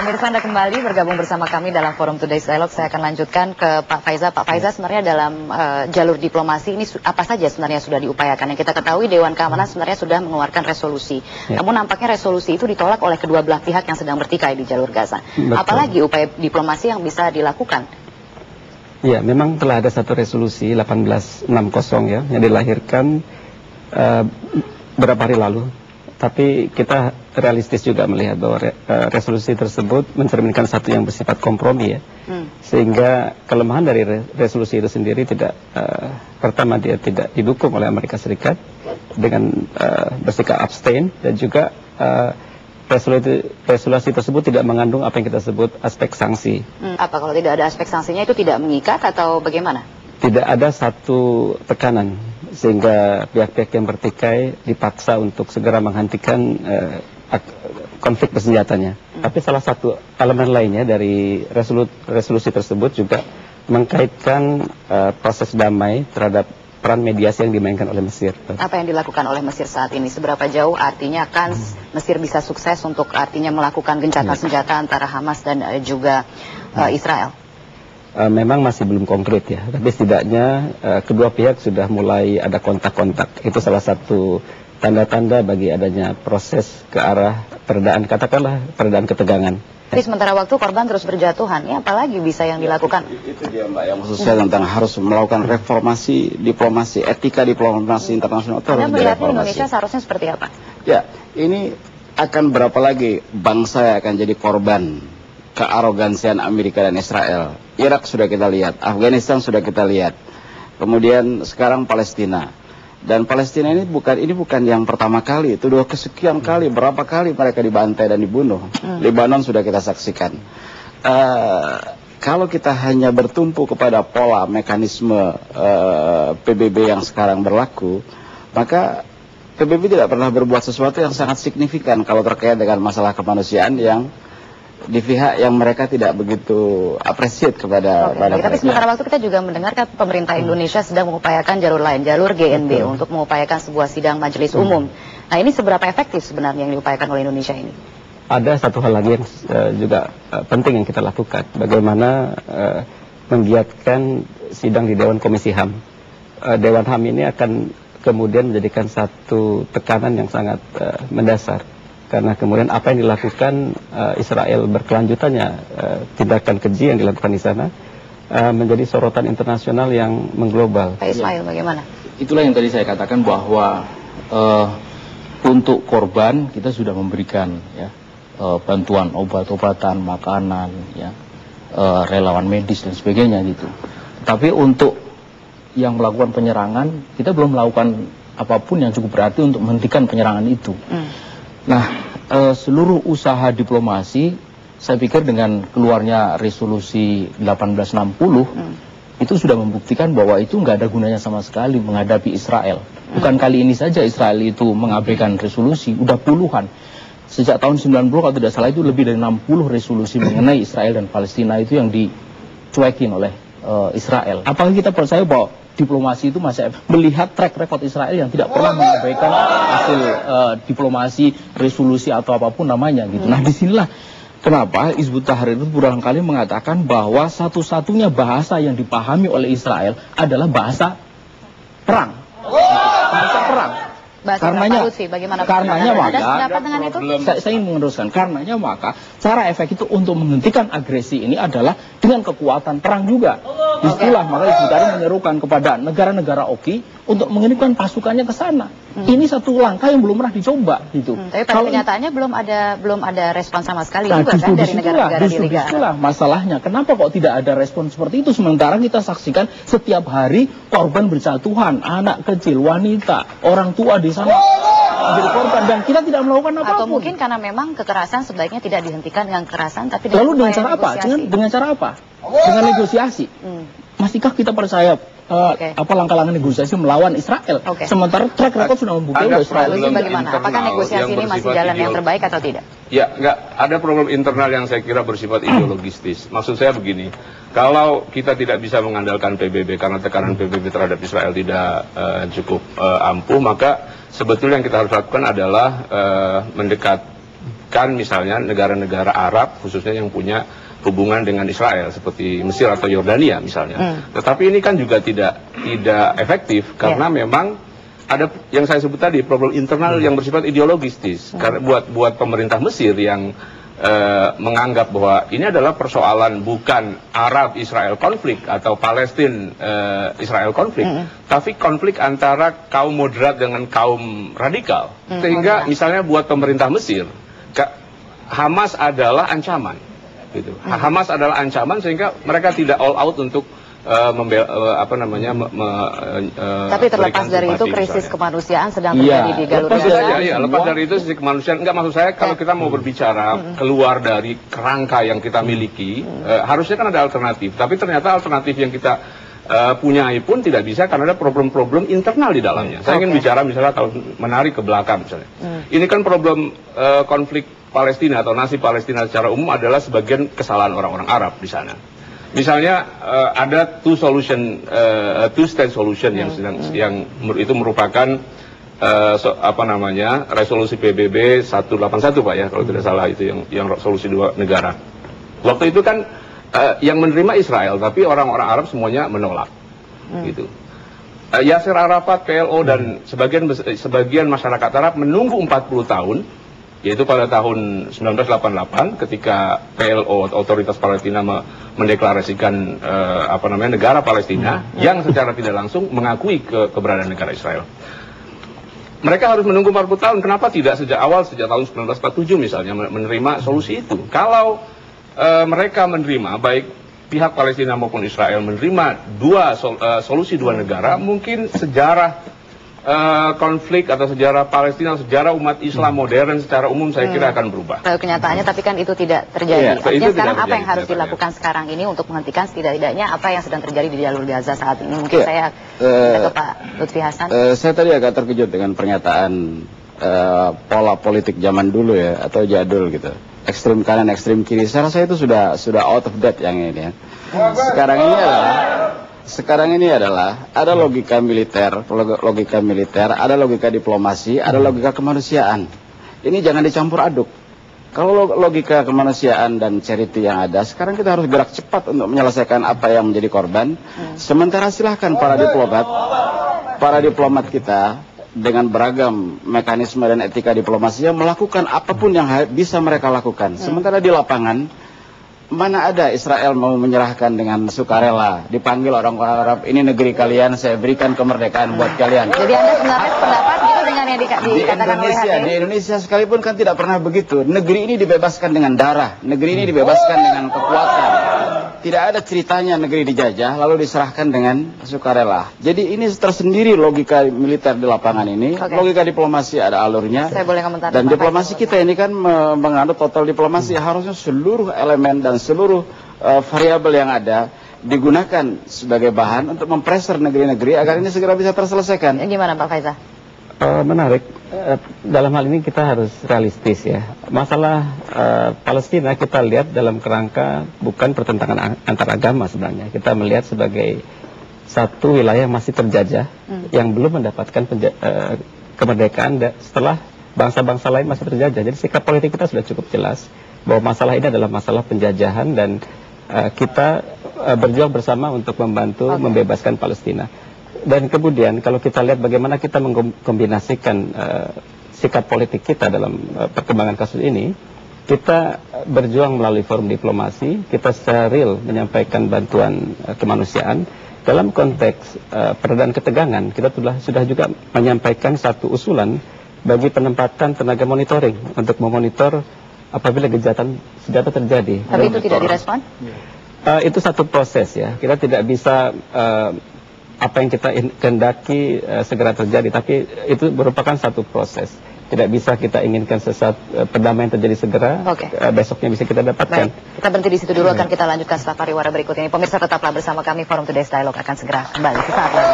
Pemirsa, Anda kembali bergabung bersama kami dalam Forum Today's Dialogue. Saya akan lanjutkan ke Pak Faiza. Pak Faiza, sebenarnya dalam jalur diplomasi ini apa saja sebenarnya sudah diupayakan? Yang kita ketahui Dewan Keamanan sebenarnya sudah mengeluarkan resolusi. Namun nampaknya resolusi itu ditolak oleh kedua belah pihak yang sedang bertikai di jalur Gaza. Betul. Apalagi upaya diplomasi yang bisa dilakukan? Ya, memang telah ada satu resolusi 1860 ya, yang dilahirkan beberapa hari lalu. Tapi kita realistis juga melihat bahwa resolusi tersebut mencerminkan satu yang bersifat kompromi ya. Sehingga kelemahan dari resolusi itu sendiri tidak, pertama dia tidak didukung oleh Amerika Serikat dengan bersikap abstain, dan juga resolusi tersebut tidak mengandung apa yang kita sebut aspek sanksi. Apa kalau tidak ada aspek sanksinya itu tidak mengikat atau bagaimana? Tidak ada satu tekanan sehingga pihak-pihak yang bertikai dipaksa untuk segera menghentikan konflik bersenjatanya. Tapi salah satu elemen lainnya dari resolusi tersebut juga mengkaitkan proses damai terhadap peran mediasi yang dimainkan oleh Mesir. Apa yang dilakukan oleh Mesir saat ini? Seberapa jauh artinya kan Mesir bisa sukses untuk artinya melakukan gencatan senjata antara Hamas dan juga Israel? Memang masih belum konkret ya, tapi setidaknya kedua pihak sudah mulai ada kontak-kontak. Itu salah satu tanda-tanda bagi adanya proses ke arah peredaan, katakanlah peredaan ketegangan. Tapi sementara waktu korban terus berjatuhan, ya apalagi bisa yang dilakukan? Itu dia Mbak, yang maksud saya tentang harus melakukan reformasi diplomasi, etika diplomasi internasional. Anda melihatnya Indonesia seharusnya seperti apa? Ya, ini akan berapa lagi bangsa yang akan jadi korban kearogansian Amerika dan Israel. Irak sudah kita lihat, Afghanistan sudah kita lihat. Kemudian sekarang Palestina. Dan Palestina ini bukan yang pertama kali, itu udah kesekian kali, berapa kali mereka dibantai dan dibunuh. Lebanon sudah kita saksikan. Kalau kita hanya bertumpu kepada pola mekanisme PBB yang sekarang berlaku, maka PBB tidak pernah berbuat sesuatu yang sangat signifikan kalau terkait dengan masalah kemanusiaan yang di pihak yang mereka tidak begitu appreciate kepada mereka. Tapi sementara waktu kita juga mendengarkan pemerintah Indonesia sedang mengupayakan jalur lain, jalur GNB, untuk mengupayakan sebuah sidang majelis umum. Nah, ini seberapa efektif sebenarnya yang diupayakan oleh Indonesia ini? Ada satu hal lagi yang juga penting yang kita lakukan, bagaimana menggiatkan sidang di Dewan Komisi HAM. Dewan HAM ini akan kemudian menjadikan satu tekanan yang sangat mendasar. Karena kemudian apa yang dilakukan Israel berkelanjutannya, tindakan keji yang dilakukan di sana menjadi sorotan internasional yang mengglobal. Pak Ismail, bagaimana? Itulah yang tadi saya katakan bahwa untuk korban kita sudah memberikan ya bantuan obat-obatan, makanan, ya relawan medis dan sebagainya gitu. Tapi untuk yang melakukan penyerangan kita belum melakukan apapun yang cukup berarti untuk menghentikan penyerangan itu. Nah, seluruh usaha diplomasi, saya pikir dengan keluarnya resolusi 1860, itu sudah membuktikan bahwa itu nggak ada gunanya sama sekali menghadapi Israel. Bukan kali ini saja Israel itu mengabaikan resolusi, udah puluhan. Sejak tahun 90 kalau tidak salah itu lebih dari 60 resolusi mengenai Israel dan Palestina itu yang dicuekin oleh Israel. Apalagi kita percaya bahwa diplomasi itu masih melihat track record Israel yang tidak pernah mengabaikan hasil diplomasi, resolusi atau apapun namanya gitu. Nah, disinilah kenapa Hizbut Tahrir itu berulang kali mengatakan bahwa satu-satunya bahasa yang dipahami oleh Israel adalah bahasa perang. Bahasa perang. Karenanya maka saya ingin meneruskan, karenanya maka cara efektif untuk menghentikan agresi ini adalah dengan kekuatan perang juga. Disitulah maka Hizbut Tahrir menyerukan kepada negara-negara OKI untuk mengirimkan pasukannya ke sana. Ini satu langkah yang belum pernah dicoba gitu. Tapi pada kenyataannya belum ada respon sama sekali juga kan dari negara-negara di Liga Arab. Itulah masalahnya. Kenapa kok tidak ada respon seperti itu sementara kita saksikan setiap hari korban berjatuhan, anak kecil, wanita, orang tua di sana menjadi korban dan kita tidak melakukan apa-apa. Atau mungkin karena memang kekerasan sebaiknya tidak dihentikan dengan kekerasan tapi lalu dengan cara apa? Dengan cara apa? Dengan negosiasi. Masihkah kita percaya apa langkah-langkah negosiasi melawan Israel? Sementara track record sudah membuktikan bahwa Israel itu bagaimana? Apakah negosiasi ini masih jalan yang terbaik atau tidak? Ya, ada problem internal yang saya kira bersifat ideologistis. Maksud saya begini, kalau kita tidak bisa mengandalkan PBB karena tekanan PBB terhadap Israel tidak cukup ampuh, maka sebetulnya yang kita harus lakukan adalah mendekat melibatkan misalnya negara-negara Arab, khususnya yang punya hubungan dengan Israel seperti Mesir atau Yordania misalnya. Tetapi ini kan juga tidak efektif karena memang ada yang saya sebut tadi problem internal yang bersifat ideologis. Karena buat pemerintah Mesir yang menganggap bahwa ini adalah persoalan bukan Arab-Israel konflik atau Palestina-Israel konflik, tapi konflik antara kaum moderat dengan kaum radikal. Sehingga misalnya buat pemerintah Mesir, Hamas adalah ancaman. Gitu. Hamas adalah ancaman sehingga mereka tidak all out untuk tapi terlepas dari itu krisis kemanusiaan sedang terjadi di Galur Gaza. Iya, lepas dari itu sisi kemanusiaan. Enggak, maksud saya kalau kita mau berbicara keluar dari kerangka yang kita miliki, harusnya kan ada alternatif. Tapi ternyata alternatif yang kita punyai pun tidak bisa karena ada problem-problem internal di dalamnya. Saya ingin bicara misalnya kalau menarik ke belakang misalnya. Ini kan problem konflik Palestina atau nasib Palestina secara umum adalah sebagian kesalahan orang-orang Arab di sana. Misalnya ada two state solution yang itu merupakan resolusi PBB 181 Pak ya kalau tidak salah, itu yang solusi dua negara. Waktu itu kan yang menerima Israel tapi orang-orang Arab semuanya menolak gitu. Yasser Arafat, PLO dan sebagian masyarakat Arab menunggu 40 tahun, yaitu pada tahun 1988 ketika PLO otoritas Palestina mendeklarasikan negara Palestina yang secara tidak langsung mengakui keberadaan negara Israel. Mereka harus menunggu 40 tahun. Kenapa tidak sejak awal, sejak tahun 1947 misalnya menerima solusi itu? Kalau mereka menerima, baik pihak Palestina maupun Israel menerima solusi dua negara, mungkin sejarah konflik atau sejarah Palestina, sejarah umat Islam modern secara umum saya kira akan berubah. Kalau kenyataannya tapi kan itu tidak terjadi. Artinya sekarang apa yang harus dilakukan sekarang ini untuk menghentikan setidaknya apa yang sedang terjadi di jalur Gaza saat ini? Mungkin saya ke Pak Lutfi Hasan. Saya tadi agak terkejut dengan pernyataan pola politik zaman dulu ya, atau jadul gitu. Ekstrem kanan, ekstrem kiri. Saya rasa itu sudah out of date yang ini ya. Sekarang ini adalah ada logika militer, ada logika diplomasi, ada logika kemanusiaan. Ini jangan dicampur aduk. Kalau logika kemanusiaan dan charity yang ada, sekarang kita harus gerak cepat untuk menyelesaikan apa yang menjadi korban. Sementara silahkan para diplomat kita dengan beragam mekanisme dan etika diplomasi yang melakukan apapun yang bisa mereka lakukan. Sementara di lapangan, mana ada Israel mau menyerahkan dengan sukarela, dipanggil orang-orang Arab, ini negeri kalian, saya berikan kemerdekaan buat kalian. Jadi Anda sebenarnya pendapat gitu dengan yang dikatakan oleh HTI? Di Indonesia sekalipun kan tidak pernah begitu. Negeri ini dibebaskan dengan darah, negeri ini dibebaskan dengan kekuatan. Tidak ada ceritanya negeri dijajah lalu diserahkan dengan sukarela. Jadi ini tersendiri logika militer di lapangan ini. Logika diplomasi ada alurnya. Saya boleh komentar. Dan diplomasi kita ini kan menganut total diplomasi, harusnya seluruh elemen dan seluruh variabel yang ada digunakan sebagai bahan untuk mempressure negeri-negeri agar ini segera bisa terselesaikan. Gimana Pak Faiza? Menarik. Dalam hal ini kita harus realistis ya. Masalah Palestina kita lihat dalam kerangka bukan pertentangan antar agama sebenarnya. Kita melihat sebagai satu wilayah yang masih terjajah yang belum mendapatkan kemerdekaan setelah bangsa-bangsa lain masih terjajah. Jadi sikap politik kita sudah cukup jelas bahwa masalah ini adalah masalah penjajahan dan kita berjuang bersama untuk membantu membebaskan Palestina. Dan kemudian kalau kita lihat bagaimana kita mengkombinasikan sikap politik kita dalam perkembangan kasus ini, kita berjuang melalui forum diplomasi, kita secara real menyampaikan bantuan kemanusiaan. Dalam konteks peredam ketegangan, kita sudah juga menyampaikan satu usulan bagi penempatan tenaga monitoring untuk memonitor apabila kejahatan senjata terjadi. Tapi itu tidak direspon? Itu satu proses ya. Kita tidak bisa apa yang kita kehendaki segera terjadi, tapi itu merupakan satu proses. Tidak bisa kita inginkan perdamaian terjadi segera, besoknya bisa kita dapatkan. Baik, kita berhenti di situ dulu, akan kita lanjutkan setelah pariwara berikut ini. Pemirsa tetaplah bersama kami, Forum Today's Dialogue akan segera kembali sesaat lagi.